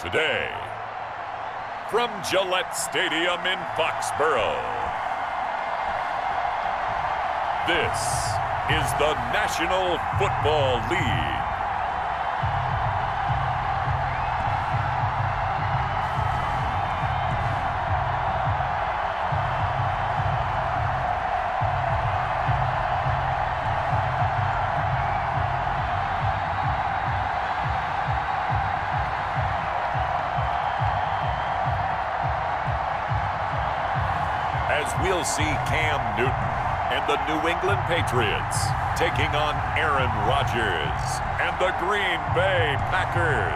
Today, from Gillette Stadium in Foxborough, this is the National Football League. As we'll see Cam Newton and the New England Patriots taking on Aaron Rodgers and the Green Bay Packers.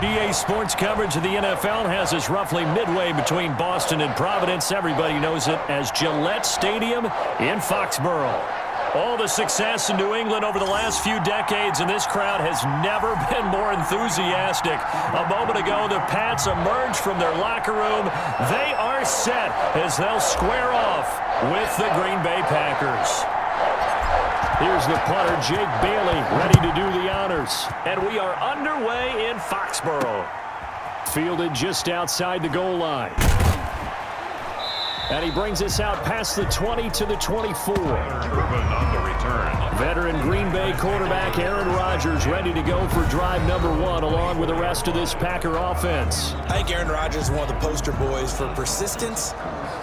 EA Sports coverage of the NFL has us roughly midway between Boston and Providence. Everybody knows it as Gillette Stadium in Foxborough. All the success in New England over the last few decades, and this crowd has never been more enthusiastic. A moment ago, the Pats emerged from their locker room. They are set as they'll square off with the Green Bay Packers. Here's the punter, Jake Bailey, ready to do the honors. And we are underway in Foxborough. Fielded just outside the goal line. And he brings us out past the 20 to the 24. Proven on the return. Veteran Green Bay quarterback Aaron Rodgers ready to go for drive number one along with the rest of this Packer offense. I think Aaron Rodgers is one of the poster boys for persistence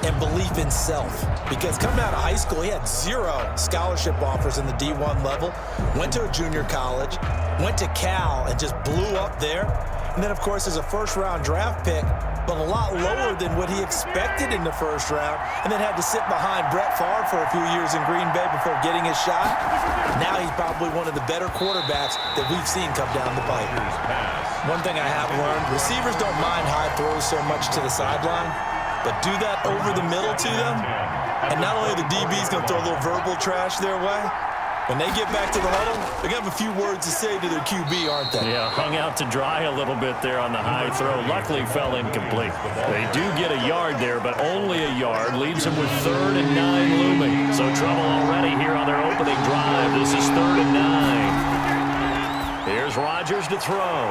and belief in self. Because coming out of high school, he had 0 scholarship offers in the D1 level. Went to a junior college, went to Cal, and just blew up there. And then, of course, as a first-round draft pick, but a lot lower than what he expected in the first round, and then had to sit behind Brett Favre for a few years in Green Bay before getting his shot. Now he's probably one of the better quarterbacks that we've seen come down the pipe. One thing I have learned, receivers don't mind high throws so much to the sideline, but do that over the middle to them, and not only are the DBs going to throw a little verbal trash their way, when they get back to the huddle, they're going to have a few words to say to their QB, aren't they? Yeah, hung out to dry a little bit there on the high throw. Luckily fell incomplete. They do get a yard there, but only a yard. Leaves them with 3rd and 9 looming. So trouble already here on their opening drive. This is 3rd and 9. Here's Rodgers to throw.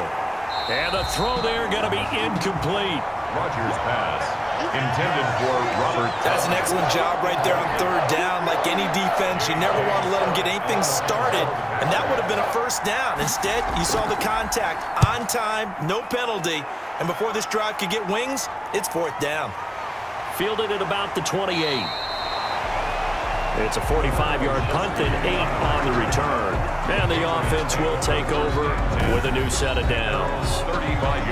And the throw there going to be incomplete. Rodgers pass intended for Robert. That's an excellent job right there on 3rd down. Like any defense, you never want to let them get anything started, and that would have been a first down. Instead, you saw the contact on time, no penalty, and before this drive could get wings, it's 4th down. Fielded at about the 28. It's a 45-yard punt and 8 on the return. And the offense will take over with a new set of downs.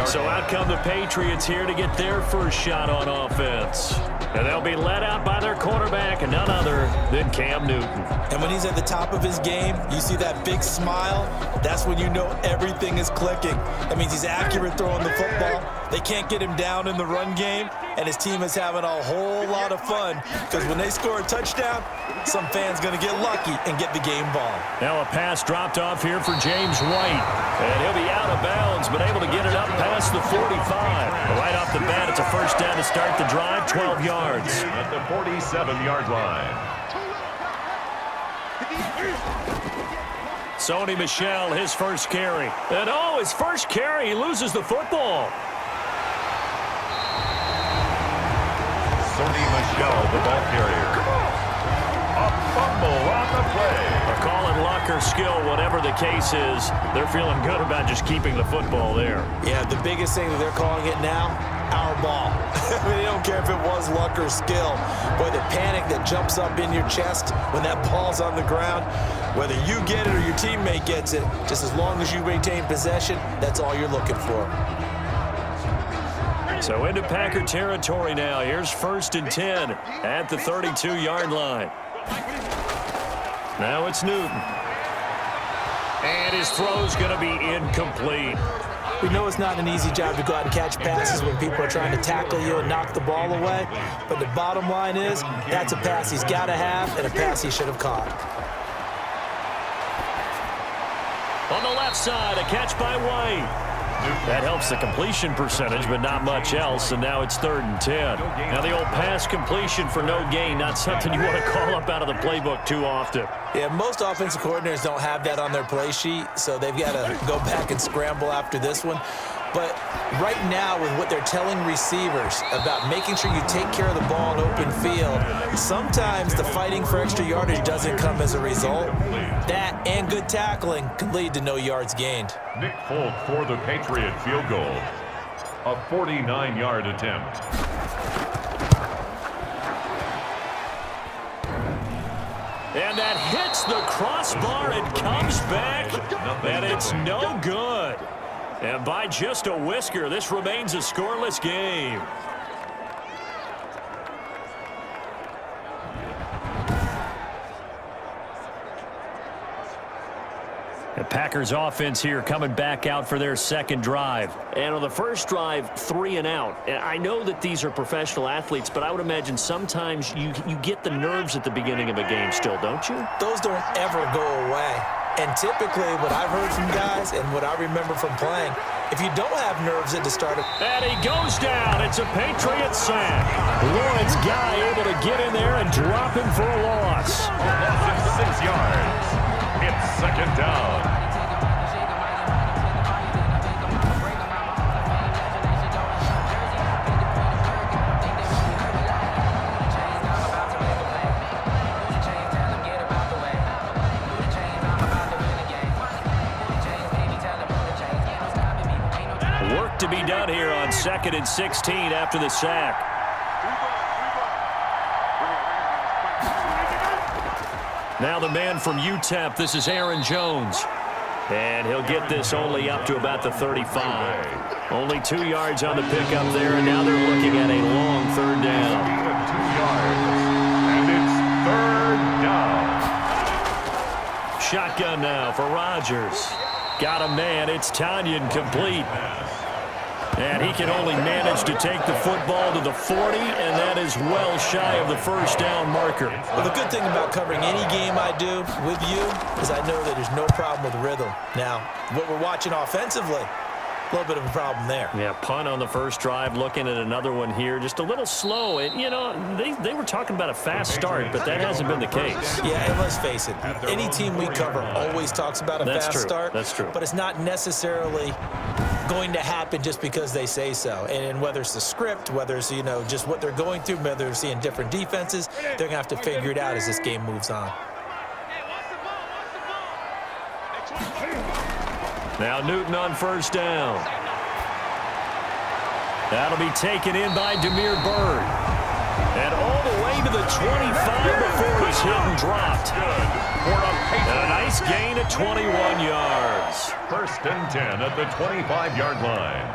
So out come the Patriots here to get their first shot on offense. And they'll be led out by their quarterback, and none other than Cam Newton. And when he's at the top of his game, you see that big smile. That's when you know everything is clicking. That means he's accurate throwing the football. They can't get him down in the run game, and his team is having a whole lot of fun because when they score a touchdown, some fan's going to get lucky and get the game ball. Now a pass dropped off here for James White, and he'll be out of bounds, but able to get it up past the 45. Right off the bat, it's a first down to start the drive, 12 yards. At the 47-yard line. Sony Michel, his first carry. And his first carry, he loses the football. Sony Michel, the ball carrier. A fumble on the play. A call it luck or skill, whatever the case is, they're feeling good about just keeping the football there. Yeah, the biggest thing that they're calling it now, our ball. I mean, they don't care if it was luck or skill. Boy, the panic that jumps up in your chest when that ball's on the ground, whether you get it or your teammate gets it, just as long as you maintain possession, that's all you're looking for. So into Packer territory now. Here's 1st and 10 at the 32-yard line. Now it's Newton. And his throw's going to be incomplete. We know it's not an easy job to go out and catch passes when people are trying to tackle you and knock the ball away. But the bottom line is, that's a pass he's got to have and a pass he should have caught. On the left side, a catch by White. That helps the completion percentage, but not much else, and now it's 3rd and 10. Now the old pass completion for no gain, not something you want to call up out of the playbook too often. Yeah, most offensive coordinators don't have that on their play sheet, so they've got to go back and scramble after this one. But right now, with what they're telling receivers about making sure you take care of the ball in open field, sometimes the fighting for extra yardage doesn't come as a result. That and good tackling can lead to no yards gained. Nick Folk for the Patriot field goal. A 49-yard attempt. And that hits the crossbar and comes back, and it's no good. And by just a whisker, this remains a scoreless game. The Packers offense here coming back out for their second drive. And on the first drive, 3 and out. And I know that these are professional athletes, but I would imagine sometimes you get the nerves at the beginning of a game still, don't you? Those don't ever go away. And typically what I've heard from guys and what I remember from playing, if you don't have nerves at the start of... And he goes down. It's a Patriot sack. Lawrence Guy able to get in there and drop him for a loss. A loss of 6 yards. It's second down. Work to be done here on 2nd and 16 after the sack. Now the man from UTEP, this is Aaron Jones. And he'll get this only up to about the 35. Only 2 yards on the pickup there, and now they're looking at a long third down. 2 yards, and it's third down. Shotgun now for Rodgers. Got a man. It's Tanyan complete. And he can only manage to take the football to the 40, and that is well shy of the first down marker. Well, the good thing about covering any game I do with you is I know that there's no problem with rhythm. Now, what we're watching offensively, a little bit of a problem there. Yeah, punt on the first drive, looking at another one here. Just a little slow. And, you know, they were talking about a fast start, but that hasn't been the case. Yeah, and let's face it, any team we cover always talks about a fast start. That's true. But it's not necessarily going to happen just because they say so. And whether it's the script, whether it's, you know, just what they're going through, whether they're seeing different defenses, they're going to have to figure it out as this game moves on. Now Newton on first down. That'll be taken in by Damiere Byrd. And all the way to the 25 before it's hit and dropped. And a nice gain of 21 yards. 1st and 10 at the 25-yard line.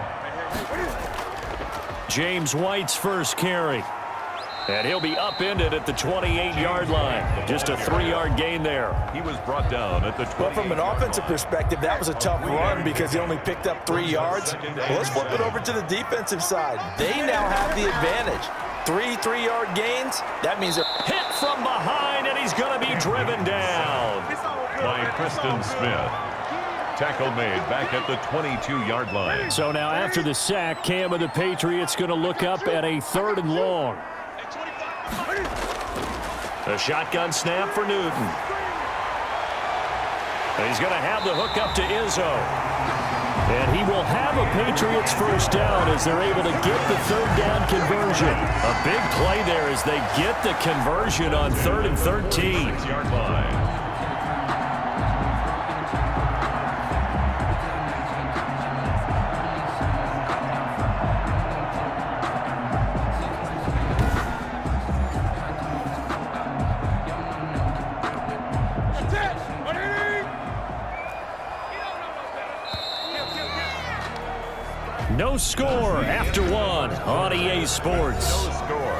James White's first carry. And he'll be upended at the 28-yard line. Just a 3-yard gain there. He was brought down at the 20. Well, from an offensive perspective, that was a tough run because he only picked up 3 yards. Well, let's flip it over to the defensive side. They now have the advantage. 3-3-yard gains, that means they're hit from behind, and he's going to be driven down. By Preston Smith. Tackle made back at the 22-yard line. So now after the sack, Cam of the Patriots going to look up at a 3rd and long. A shotgun snap for Newton. And he's going to have the hook up to Izzo. And he will have a Patriots first down as they're able to get the 3rd down conversion. A big play there as they get the conversion on 3rd and 13. 6-yard line. No score after 1 on EA Sports. No score.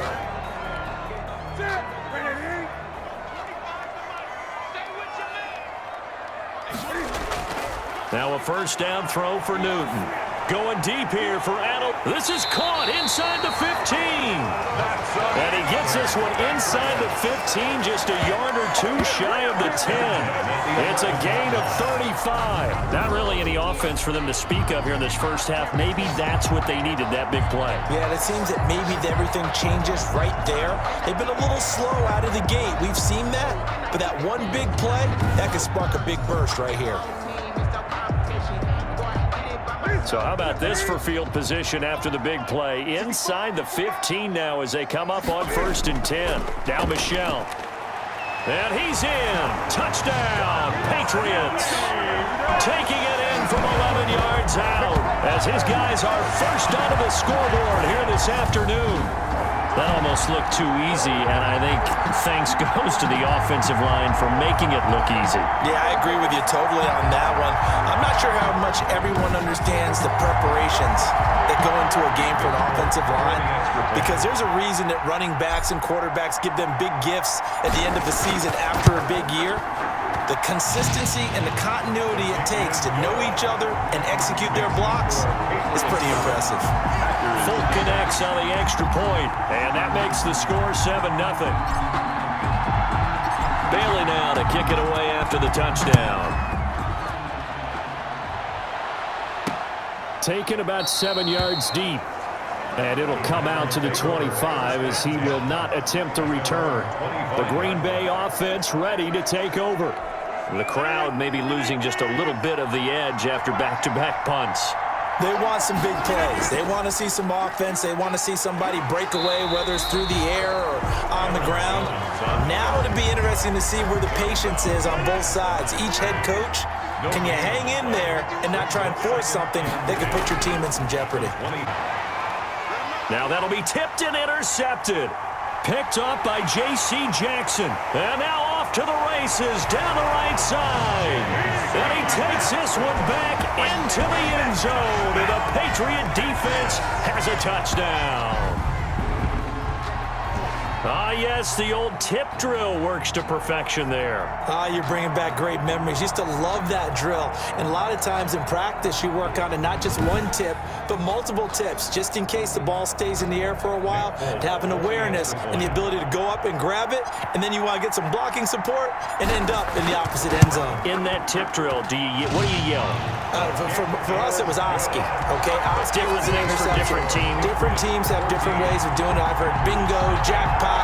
Now a first down throw for Newton. Going deep here for Adel. This is caught inside the 15. And he gets this one inside the 15, just a yard or 2 shy of the 10. It's a gain of 35. Not really any offense for them to speak of here in this first half. Maybe that's what they needed, that big play. Yeah, it seems that maybe everything changes right there. They've been a little slow out of the gate. We've seen that. But that one big play, that could spark a big burst right here. So how about this for field position after the big play? Inside the 15 now as they come up on 1st and 10. Now Michel. And he's in. Touchdown, Patriots. Taking it in from 11 yards out as his guys are first onto the scoreboard here this afternoon. That almost looked too easy, and I think thanks goes to the offensive line for making it look easy. Yeah, I agree with you totally on that one. I'm not sure how much everyone understands the preparations that go into a game for an offensive line, because there's a reason that running backs and quarterbacks give them big gifts at the end of the season after a big year. The consistency and the continuity it takes to know each other and execute their blocks is pretty impressive. Full connects on the extra point, and that makes the score 7-0. Bailey now to kick it away after the touchdown. Taken about 7 yards deep, and it'll come out to the 25 as he will not attempt to return. The Green Bay offense ready to take over. The crowd may be losing just a little bit of the edge after back-to-back punts. They want some big plays. They want to see some offense. They want to see somebody break away, whether it's through the air or on the ground. Now it'll be interesting to see where the patience is on both sides. Each head coach, can you hang in there and not try and force something that could put your team in some jeopardy? Now that'll be tipped and intercepted. Picked up by J.C. Jackson. And now off to the races down the right side. And he takes this one back into the end zone. And the Patriot defense has a touchdown. Ah, yes, the old tip drill works to perfection there. Ah, you're bringing back great memories. Used to love that drill. And a lot of times in practice, you work on it, not just one tip, but multiple tips, just in case the ball stays in the air for a while, to have an awareness and the ability to go up and grab it, and then you want to get some blocking support and end up in the opposite end zone. In that tip drill, what do you yell? For us, it was Oski, okay? Oski was an interception. Different teams. Different teams have different ways of doing it. I've heard bingo, jackpot.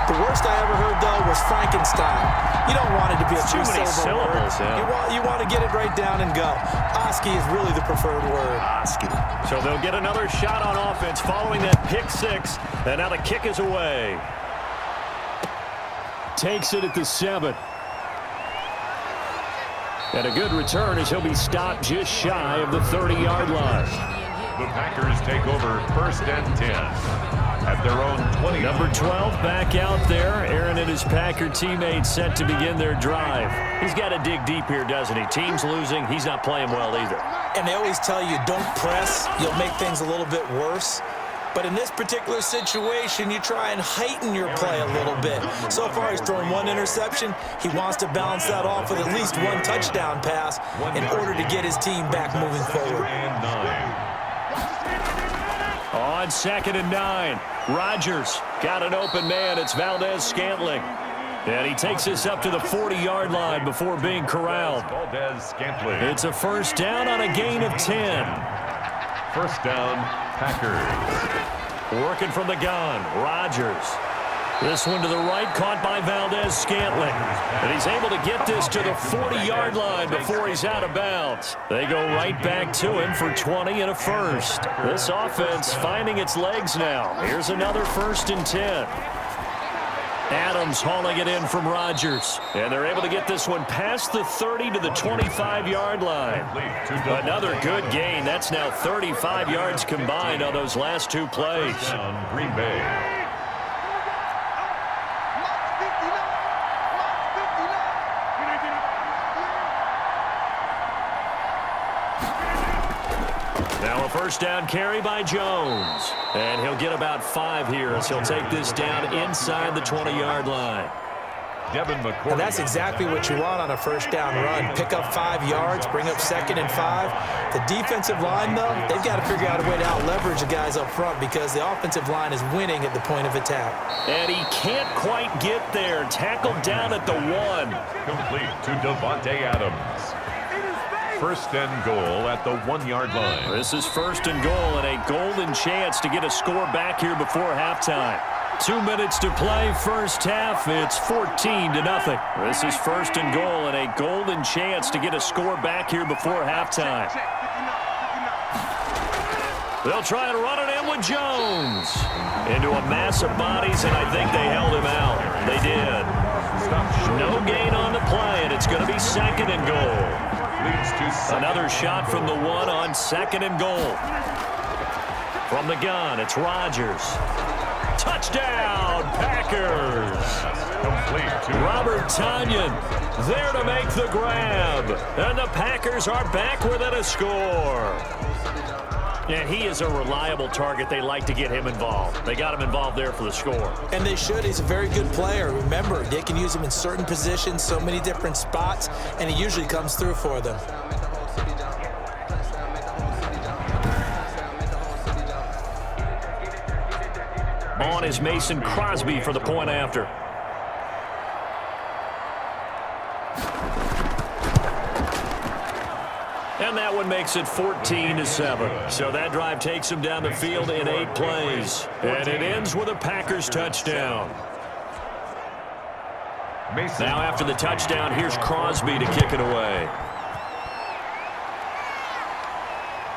The worst I ever heard, though, was Frankenstein. You don't want it to be a two-syllable word. Yeah. You want to get it right down and go. Oski is really the preferred word. Oski. So they'll get another shot on offense following that pick six. And now the kick is away. Takes it at the 7. And a good return as he'll be stopped just shy of the 30-yard line. The Packers take over 1st and 10 at their own 20. Number 12 back out there. Aaron and his Packer teammates set to begin their drive. He's got to dig deep here, doesn't he? Team's losing. He's not playing well either. And they always tell you, don't press. You'll make things a little bit worse. But in this particular situation, you try and heighten your play a little bit. So far, he's thrown one interception. He wants to balance that off with at least one touchdown pass in order to get his team back moving forward. On 2nd and 9, Rodgers got an open man. It's Valdez-Scantling. And he takes us up to the 40-yard line before being corralled. It's a first down on a gain of 10. First down, Packers. Working from the gun, Rodgers. This one to the right, caught by Valdez-Scantling. And he's able to get this to the 40-yard line before he's out of bounds. They go right back to him for 20 and a first. This offense finding its legs now. Here's another 1st and 10. Adams hauling it in from Rodgers. And they're able to get this one past the 30 to the 25-yard line. Another good gain. That's now 35 yards combined on those last two plays. Green Bay. Now a first down carry by Jones. And he'll get about 5 here as he'll take this down inside the 20-yard line. And that's exactly what you want on a first down run. Pick up 5 yards, bring up 2nd and 5. The defensive line, though, they've got to figure out a way to out-leverage the guys up front because the offensive line is winning at the point of attack. And he can't quite get there. Tackled down at the 1. Complete to Devontae Adams. First and goal at the 1-yard line. This is 1st and goal and a golden chance to get a score back here before halftime. 2 minutes to play, first half. It's 14-0. This is 1st and goal and a golden chance to get a score back here before halftime. They'll try and run it in with Jones. Into a mass of bodies, and I think they held him out. They did. No gain on the play, and it's going to be 2nd and goal. Another shot from the 1 on 2nd and goal. From the gun, it's Rodgers. Touchdown, Packers. Robert Tonyan there to make the grab. And the Packers are back within a score. And he is a reliable target. They like to get him involved. They got him involved there for the score. And they should. He's a very good player. Remember, they can use him in certain positions, so many different spots, and he usually comes through for them. On is Mason Crosby for the point after. And that one makes it 14-7. So that drive takes him down the field in 8 plays. And it ends with a Packers touchdown. Now after the touchdown, here's Crosby to kick it away.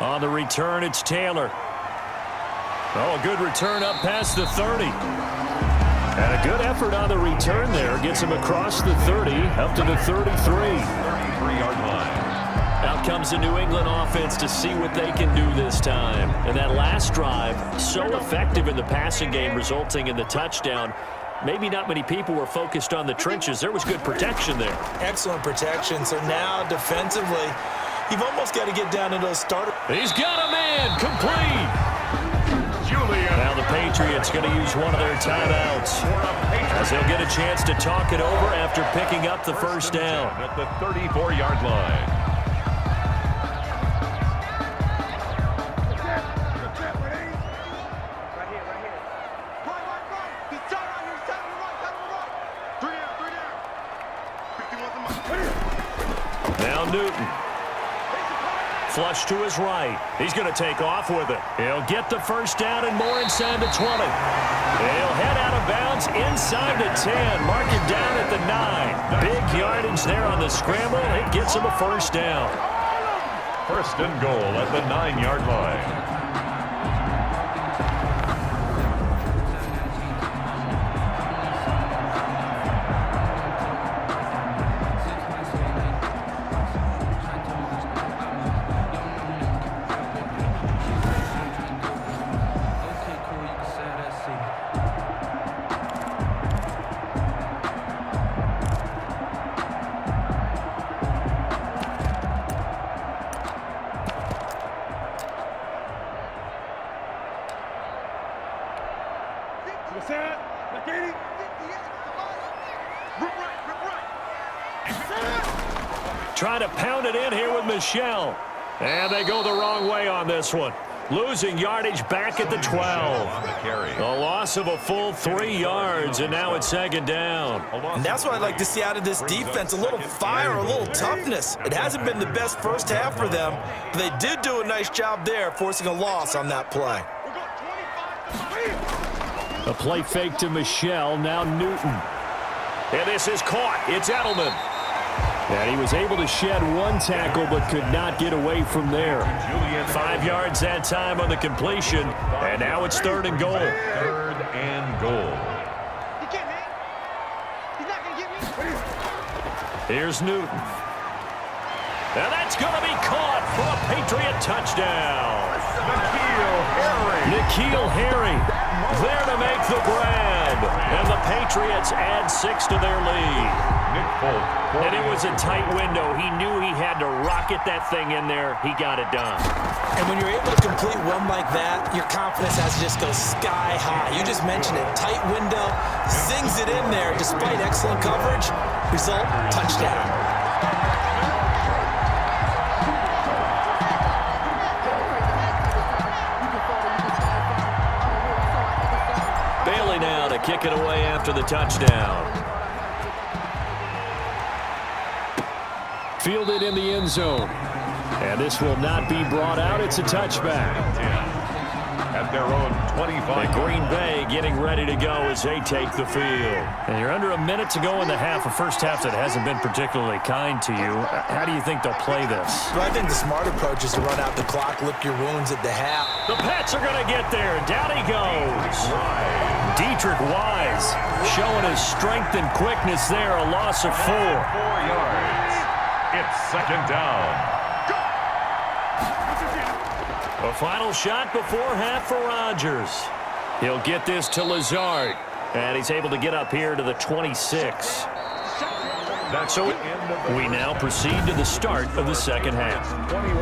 On the return, it's Taylor. Oh, a good return up past the 30. And a good effort on the return there. Gets him across the 30, up to the 33-yard line. Out comes the New England offense to see what they can do this time. And that last drive, so effective in the passing game, resulting in the touchdown. Maybe not many people were focused on the trenches. There was good protection there. Excellent protection. So now defensively, you've almost got to get down to those starters. He's got a man complete. Now the Patriots going to use one of their timeouts as they'll get a chance to talk it over after picking up the first down. At the 34-yard line. Now Newton. Flush to his right. He's going to take off with it. He'll get the first down and more inside the 20. He'll head out of bounds inside the 10. Mark it down at the 9. Big yardage there on the scramble. It gets him a first down. 1st and goal at the 9-yard line. Trying to pound it in here with Michelle. And they go the wrong way on this one. Losing yardage back at the 12. A loss of a full 3 yards, and now it's 2nd down. And that's what I'd like to see out of this defense, a little fire, a little toughness. It hasn't been the best first half for them, but they did do a nice job there, forcing a loss on that play. A play fake to Michelle, now Newton. And this is caught. It's Edelman. And he was able to shed 1 tackle but could not get away from there. 5 yards that time on the completion, and now it's 3rd and goal. 3rd and goal. Here's Newton. And that's going to be caught for a Patriot touchdown. N'Keal Harry there to make the grab. And the Patriots add 6 to their lead. And it was a tight window. He knew he had to rocket that thing in there. He got it done. And when you're able to complete one like that, your confidence has to just go sky high. You just mentioned it. Tight window, zings it in there despite excellent coverage. Result, touchdown. Bailey now to kick it away after the touchdown. Fielded in the end zone. And this will not be brought out. It's a touchback. At their own 25. And Green Bay getting ready to go as they take the field. And you're under a minute to go in the half, a first half that hasn't been particularly kind to you. How do you think they'll play this? Well, I think the smart approach is to run out the clock, lick your wounds at the half. The Pats are going to get there. Down he goes. Dietrich Wise showing his strength and quickness there. A loss of 4. 4 yards. It's second down. A final shot before half for Rodgers. He'll get this to Lazard. And he's able to get up here to the 26. So we now proceed to the start of the second half. 21.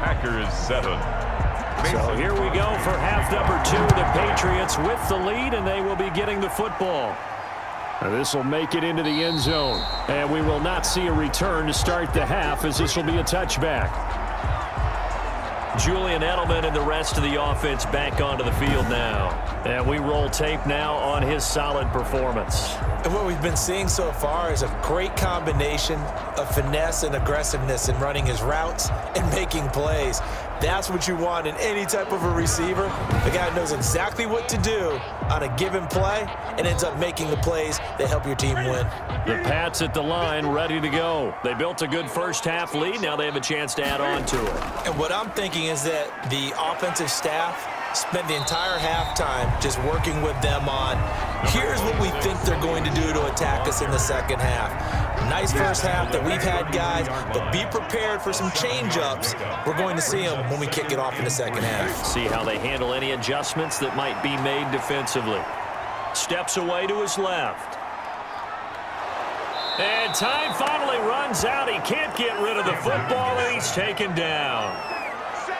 Packers 7. So here we go for half number 2. The Patriots with the lead, and they will be getting the football. This will make it into the end zone. And we will not see a return to start the half, as this will be a touchback. Julian Edelman and the rest of the offense back onto the field now. And we roll tape now on his solid performance. And what we've been seeing so far is a great combination of finesse and aggressiveness in running his routes and making plays. That's what you want in any type of a receiver. The guy knows exactly what to do on a given play and ends up making the plays that help your team win. The Pats at the line, ready to go. They built a good first half lead. Now they have a chance to add on to it. And what I'm thinking is that the offensive staff spent the entire halftime just working with them on, here's what we think they're going to do to attack us in the second half. Nice first half that we've had, guys, but be prepared for some change-ups. We're going to see them when we kick it off in the second half. See how they handle any adjustments that might be made defensively. Steps away to his left. And time finally runs out. He can't get rid of the football, and he's taken down.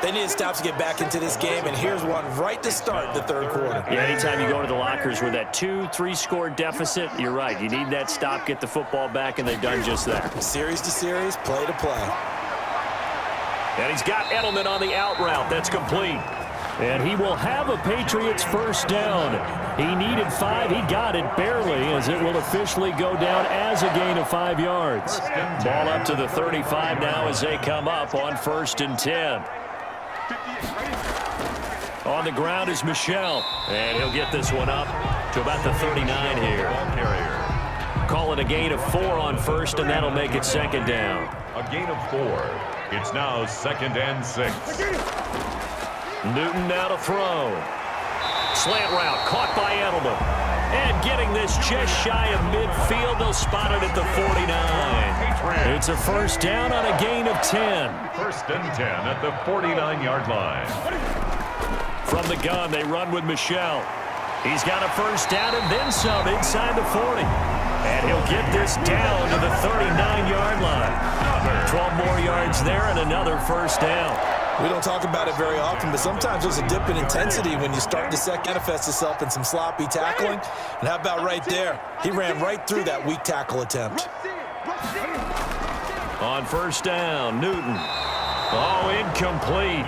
They need to stop to get back into this game, and here's one right to start the third quarter. Yeah, anytime you go to the lockers with that 2-3 score deficit, you're right. You need that stop, get the football back, and they've done just that. Series to series, play to play. And he's got Edelman on the out route. That's complete. And he will have a Patriots first down. He needed 5. He got it barely, as it will officially go down as a gain of 5 yards. Ball up to the 35 now as they come up on 1st and 10. On the ground is Michel, and he'll get this one up to about the 39 here. Call it a gain of 4 on 1st, and that'll make it second down. A gain of 4. It's now 2nd and 6. Newton now to throw. Slant route caught by Edelman. And getting this just shy of midfield, they'll spot it at the 49. It's a first down on a gain of 10. 1st and 10 at the 49-yard line. From the gun, they run with Michel. He's got a first down and then some inside the 40. And he'll get this down to the 39-yard line. 12 more yards there and another first down. We don't talk about it very often, but sometimes there's a dip in intensity when you start to manifest itself in some sloppy tackling. And how about right there? He ran right through that weak tackle attempt. On first down, Newton. Oh, incomplete.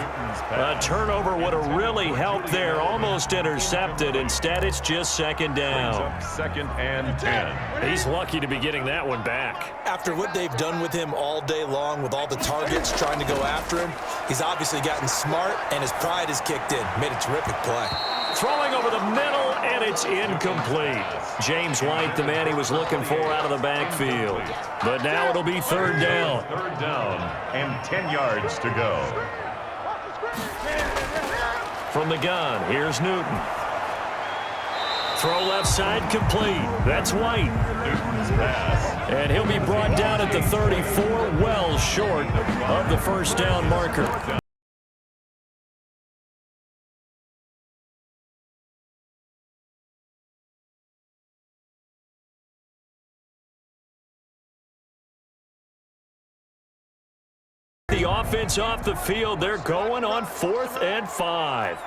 A turnover would have really helped there. Almost intercepted. Instead, it's just second down. 2nd and 10. He's lucky to be getting that one back. After what they've done with him all day long with all the targets trying to go after him, he's obviously gotten smart, and his pride has kicked in. Made a terrific play. Throwing over the middle, and it's incomplete. James White, the man he was looking for out of the backfield. But now it'll be third down. 3rd down and 10 yards to go. From the gun, here's Newton. Throw left side complete. That's White. Newton's pass. And he'll be brought down at the 34, well short of the first down marker. The offense off the field. They're going on 4th and 5.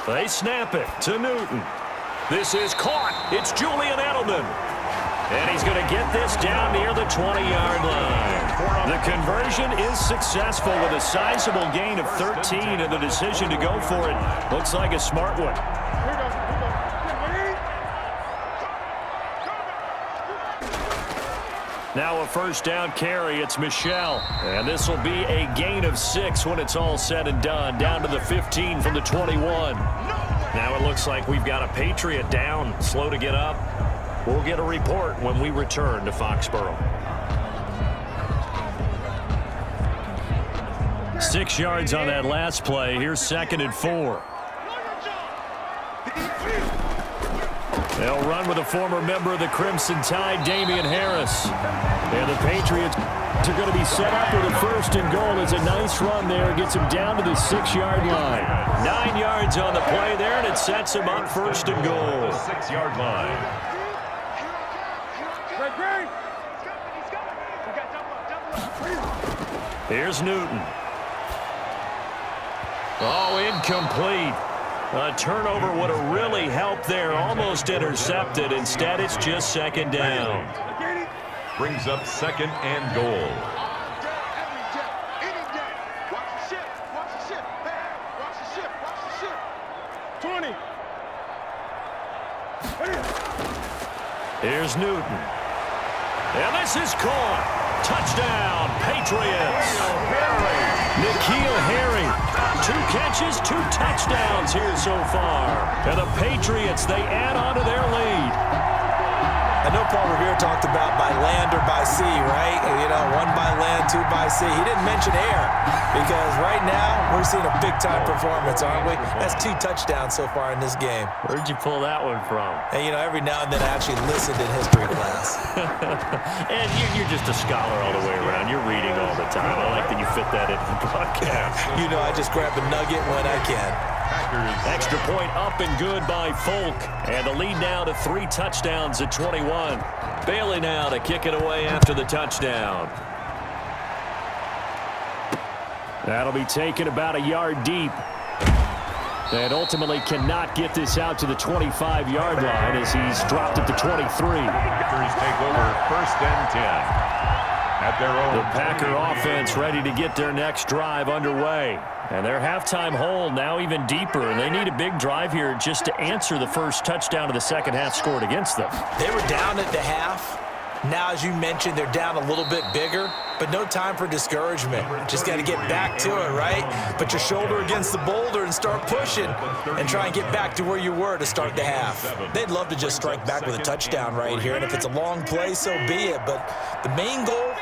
They snap it to Newton. This is caught. It's Julian Edelman. And he's going to get this down near the 20-yard line. The conversion is successful with a sizable gain of 13, and the decision to go for it looks like a smart one. Now a first down carry. It's Michel. And this will be a gain of 6 when it's all said and done. Down to the 15 from the 21. Now it looks like we've got a Patriot down. Slow to get up. We'll get a report when we return to Foxborough. 6 yards on that last play. Here's 2nd and 4. They'll run with a former member of the Crimson Tide, Damian Harris. And the Patriots are going to be set up with a 1st and goal. It's a nice run there. Gets him down to the 6-yard line. 9 yards on the play there, and it sets him up 1st and goal. 6-yard line. Here's Newton. Oh, incomplete. A turnover would have really helped there. Almost intercepted. Instead, it's just 2nd down. Brings up 2nd and goal. Here's Newton. And this is caught. Touchdown, Patriots. N'Keal Harry. 2 catches, 2 touchdowns here so far. And the Patriots, they add on to their lead. I know Paul Revere talked about by land or by sea, right? You know, 1 by land, 2 by sea. He didn't mention air because right now we're seeing a big-time performance, aren't we? That's 2 touchdowns so far in this game. Where'd you pull that one from? And, you know, every now and then I actually listened in history class. And you're just a scholar all the way around. You're reading all the time. I like that you fit that into the broadcast. You know, I just grab a nugget when I can. Extra point up and good by Folk. And the lead now to 3 touchdowns at 21. Bailey now to kick it away after the touchdown. That'll be taken about a yard deep. And ultimately cannot get this out to the 25-yard line as he's dropped at the 23. Packers take over 1st and 10. At their own. The Packer offense ready to get their next drive underway. And their halftime hole now even deeper. And they need a big drive here just to answer the first touchdown of the second half scored against them. They were down at the half. Now, as you mentioned, they're down a little bit bigger, but no time for discouragement. Just got to get back to it, right? Put your shoulder against the boulder and start pushing and try and get back to where you were to start the half. They'd love to just strike back with a touchdown right here, and if it's a long play, so be it. But the main goal,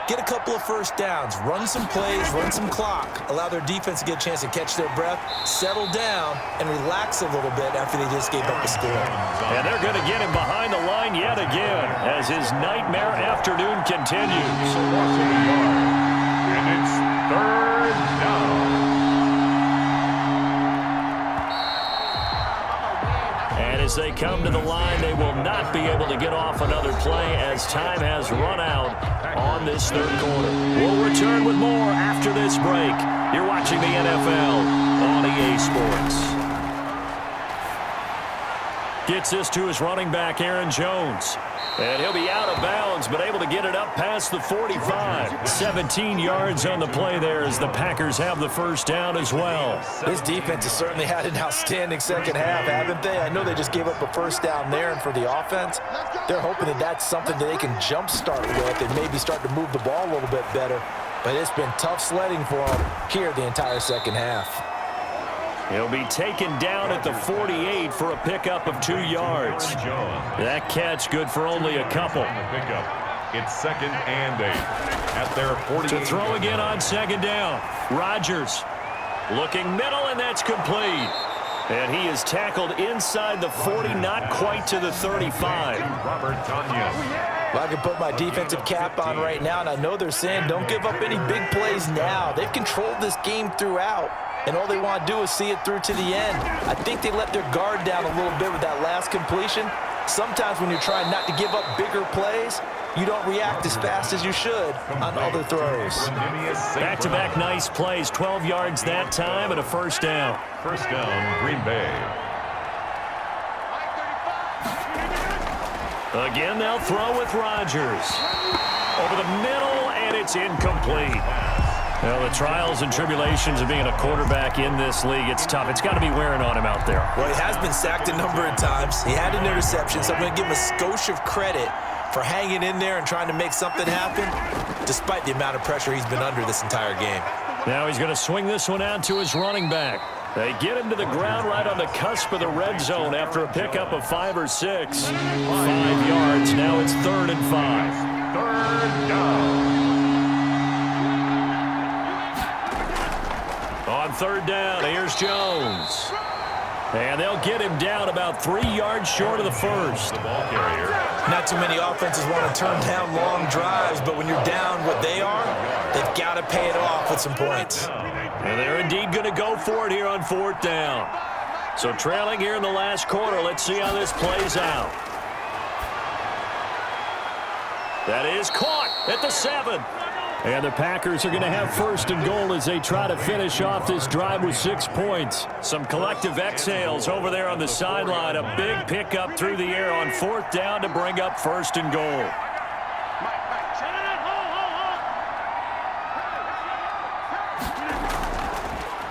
get a couple of first downs, run some plays, run some clock, allow their defense to get a chance to catch their breath, settle down, and relax a little bit after they just gave up a score. And they're going to get him behind the line yet again as his nightmare afternoon continues. And it's 3rd down. And as they come to the line, they will not be able to get off another play as time has run out on this 3rd quarter. We'll return with more after this break. You're watching the NFL on EA Sports. Gets this to his running back, Aaron Jones. And he'll be out of bounds, but able to get it up past the 45. 17 yards on the play there as the Packers have the first down as well. This defense has certainly had an outstanding second half, haven't they? I know they just gave up a first down there, and for the offense, they're hoping that that's something that they can jumpstart with and maybe start to move the ball a little bit better. But it's been tough sledding for them here the entire second half. He'll be taken down at the 48 for a pickup of 2 yards. That catch good for only a couple. It's 2nd and 8 at their 48. To throw again on 2nd down. Rodgers looking middle, and that's complete. And he is tackled inside the 40, not quite to the 35. Robert Tonyan. Well, I can put my defensive cap on right now, and I know they're saying don't give up any big plays now. They've controlled this game throughout, and all they want to do is see it through to the end. I think they let their guard down a little bit with that last completion. Sometimes when you're trying not to give up bigger plays, you don't react as fast as you should on other throws. Back-to-back nice plays, 12 yards that time and a first down. First down, Green Bay. Again, they'll throw with Rodgers. Over the middle, and it's incomplete. Well, the trials and tribulations of being a quarterback in this league, it's tough. It's got to be wearing on him out there. Well, he has been sacked a number of times. He had an interception, so I'm going to give him a skosh of credit for hanging in there and trying to make something happen, despite the amount of pressure he's been under this entire game. Now he's going to swing this one out to his running back. They get him to the ground right on the cusp of the red zone after a pickup of 5 or 6. 5 yards. Now it's 3rd and 5. Third down. On 3rd down, here's Jones. And they'll get him down about 3 yards short of the first. The ball carrier. Not too many offenses want to turn down long drives, but when you're down what they are, they've got to pay it off with some points. And they're indeed going to go for it here on 4th down. So trailing here in the last quarter, let's see how this plays out. That is caught at the 7. And the Packers are going to have 1st and goal as they try to finish off this drive with 6 points. Some collective exhales over there on the sideline. A big pickup through the air on 4th down to bring up 1st and goal.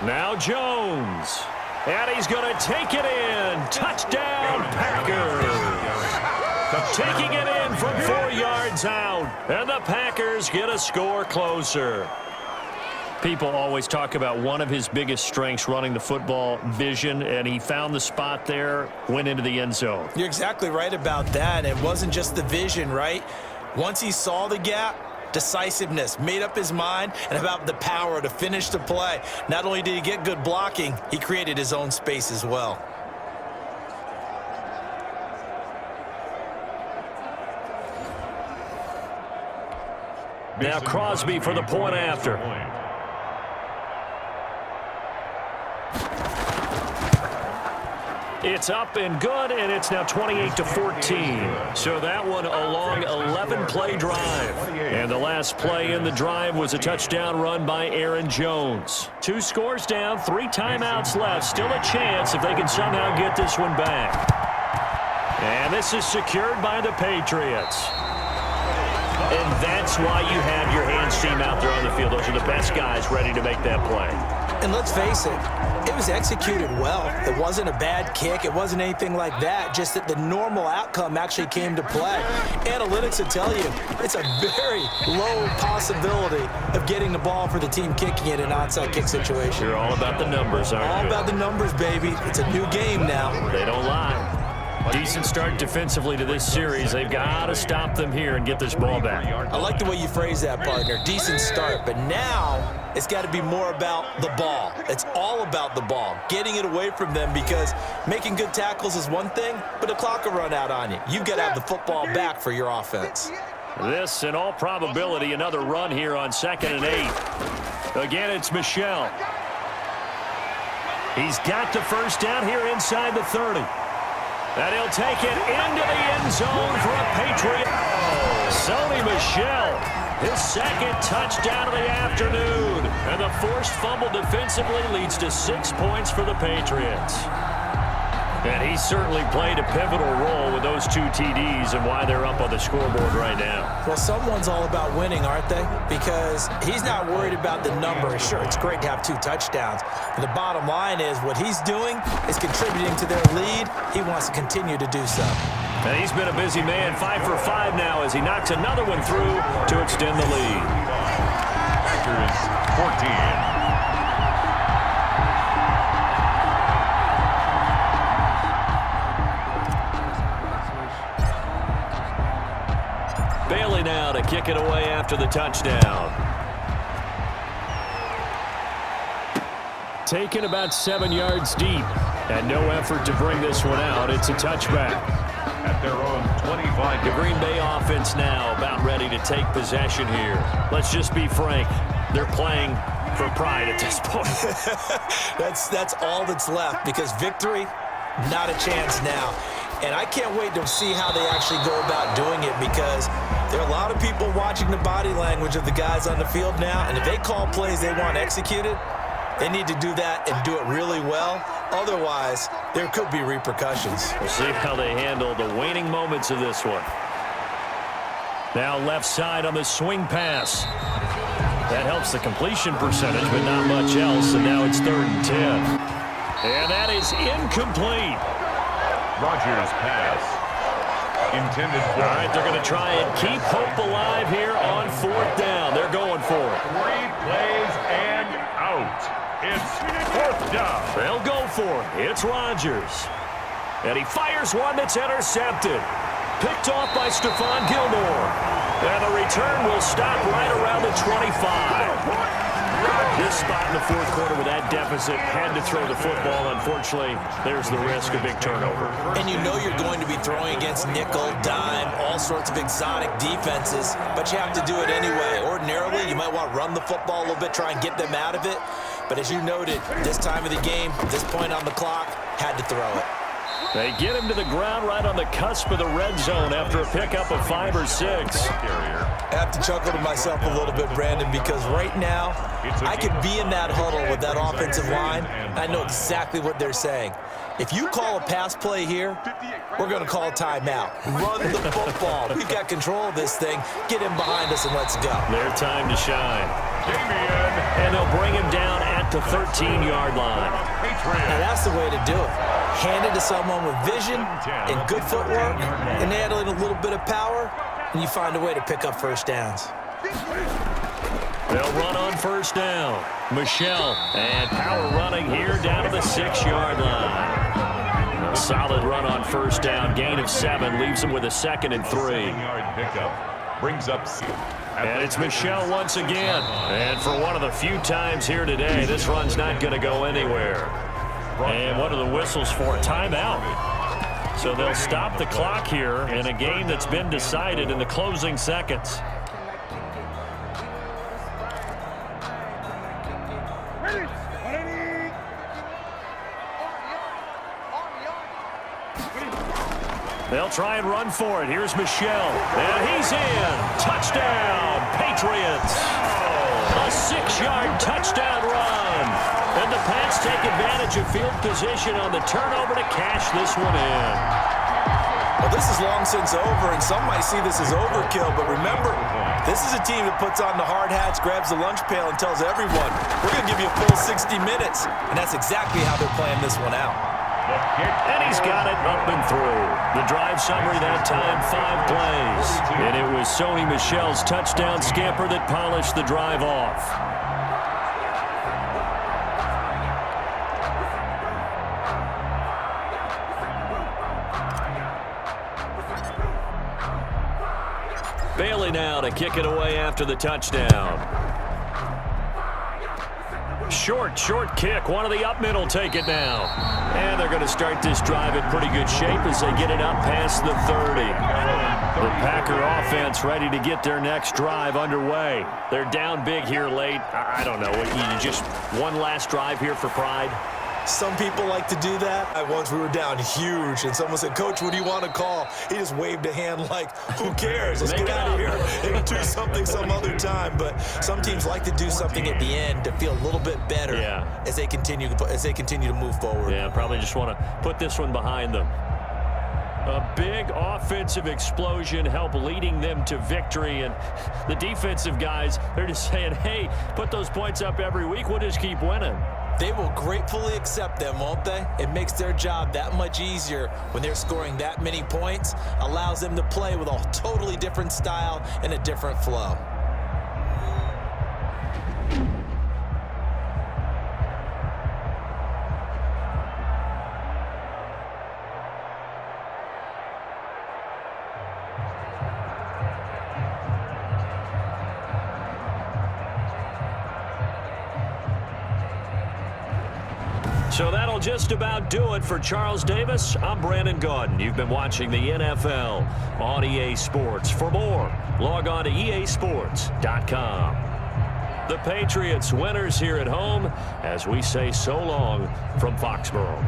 Now Jones. And he's going to take it in. Touchdown, Packers. Taking it in from 4 yards out. And the Packers get a score closer. People always talk about one of his biggest strengths running the football, vision, and he found the spot there, went into the end zone. You're exactly right about that. It wasn't just the vision, right? Once he saw the gap, decisiveness, made up his mind, and about the power to finish the play. Not only did he get good blocking, he created his own space as well. Now Crosby for the point after. It's up and good, and it's now 28-14. So that one a long 11-play drive. And the last play in the drive was a touchdown run by Aaron Jones. 2 scores down, 3 timeouts left. Still a chance if they can somehow get this one back. And this is secured by the Patriots. And that's why you have your hands team out there on the field. Those are the best guys ready to make that play. And let's face it was executed well. It wasn't a bad kick. It wasn't anything like that. Just that the normal outcome actually came to play. Analytics will tell you it's a very low possibility of getting the ball for the team kicking it in an onside kick situation. You're all about the numbers, aren't you? All about the numbers, baby. It's a new game now. They don't lie. Decent start defensively to this series. They've got to stop them here and get this ball back. I like the way you phrase that, partner. Decent start. But now it's got to be more about the ball. It's all about the ball. Getting it away from them, because making good tackles is one thing, but the clock will run out on you. You've got to have the football back for your offense. This, in all probability, another run here on 2nd and 8. Again, it's Michel. He's got the first down here inside the 30. And he'll take it into the end zone for a Patriot. Sony Michel, his 2nd touchdown of the afternoon. And the forced fumble defensively leads to 6 points for the Patriots. And he certainly played a pivotal role with those 2 TDs and why they're up on the scoreboard right now. Well, someone's all about winning, aren't they? Because he's not worried about the number. Sure, it's great to have 2 touchdowns. But the bottom line is what he's doing is contributing to their lead. He wants to continue to do so. And he's been a busy man, 5 for 5 now as he knocks another one through to extend the lead. Packers 14. Bailey now to kick it away after the touchdown. Taken about 7 yards deep. And no effort to bring this one out. It's a touchback. At their own 25. The Green Bay offense now about ready to take possession here. Let's just be frank. They're playing for pride at this point. That's all that's left, because victory, not a chance now. And I can't wait to see how they actually go about doing it, because there are a lot of people watching the body language of the guys on the field now, and if they call plays they want executed, they need to do that and do it really well. Otherwise, there could be repercussions. We'll see how they handle the waning moments of this one. Now left side on the swing pass. That helps the completion percentage, but not much else, and now it's 3rd and 10. And that is incomplete. Rodgers pass. intended for. All right, they're going to try and keep hope alive here on 4th down. They're going for it. 3 plays and out. It's 4th down. They'll go for it. It's Rodgers. And he fires one that's intercepted. Picked off by Stephon Gilmore. And the return will stop right around the 25. This spot in the 4th quarter with that deficit, had to throw the football. Unfortunately, there's the risk of big turnover. And you know you're going to be throwing against nickel, dime, all sorts of exotic defenses, but you have to do it anyway. Ordinarily, you might want to run the football a little bit, try and get them out of it. But as you noted, this time of the game, this point on the clock, had to throw it. They get him to the ground right on the cusp of the red zone after a pickup of 5 or 6. I have to chuckle to myself a little bit, Brandon, because right now, I could be in that huddle with that offensive line. I know exactly what they're saying. If you call a pass play here, we're going to call a timeout. Run the football. We've got control of this thing. Get him behind us and let's go. Their time to shine. And they'll bring him down at the 13-yard line. Now that's the way to do it. Hand it to someone with vision and good footwork, and add in a little bit of power, and you find a way to pick up first downs. They'll run on 1st down. Michel, and power running here down to the 6-yard line. A solid run on 1st down. Gain of 7 leaves them with a 2nd and 3. Pickup brings up. And it's Michel once again. And for one of the few times here today, this run's not going to go anywhere. And what are the whistles for? Timeout. So they'll stop the clock here in a game that's been decided in the closing seconds. They'll try and run for it. Here's Michel. And he's in. Touchdown, Patriots. A 6-yard touchdown run. And the Pats take advantage of field position on the turnover to cash this one in. Well, this is long since over, and some might see this as overkill. But remember, this is a team that puts on the hard hats, grabs the lunch pail, and tells everyone, we're going to give you a full 60 minutes. And that's exactly how they're playing this one out. And he's got it up and through. The drive summary that time, 5 plays. And it was Sony Michel's touchdown scamper that polished the drive off. Bailey now to kick it away after the touchdown. Short kick. One of the up middle take it now. And they're going to start this drive in pretty good shape as they get it up past the 30. The Packer offense ready to get their next drive underway. They're down big here late. I don't know. You just one last drive here for pride? Some people like to do that. Once we were down huge, and someone said, Coach, what do you want to call? He just waved a hand like, who cares? Let's get out of here and do something some other time. But some teams like to do something at the end to feel a little bit better as they continue to move forward. Yeah, probably just want to put this one behind them. A big offensive explosion help leading them to victory. And the defensive guys, they're just saying, hey, put those points up every week. We'll just keep winning. They will gratefully accept them, won't they? It makes their job that much easier when they're scoring that many points. Allows them to play with a totally different style and a different flow. So that'll just about do it for Charles Davis. I'm Brandon Gaudin. You've been watching the NFL on EA Sports. For more, log on to easports.com. The Patriots winners here at home as we say so long from Foxborough.